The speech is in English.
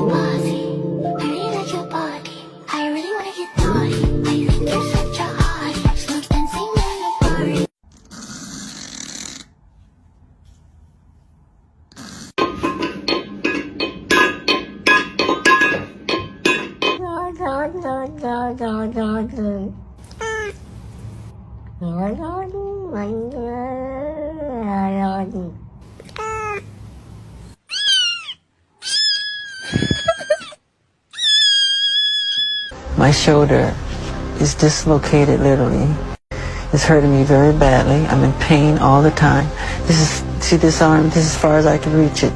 bossy. I really like your body. I really wanna get naughty. I think you're such a hottie. Slow dancing in the party. My shoulder is dislocated literally. It's hurting me very badly. I'm in pain all the time. See this arm? This is as far as I can reach it.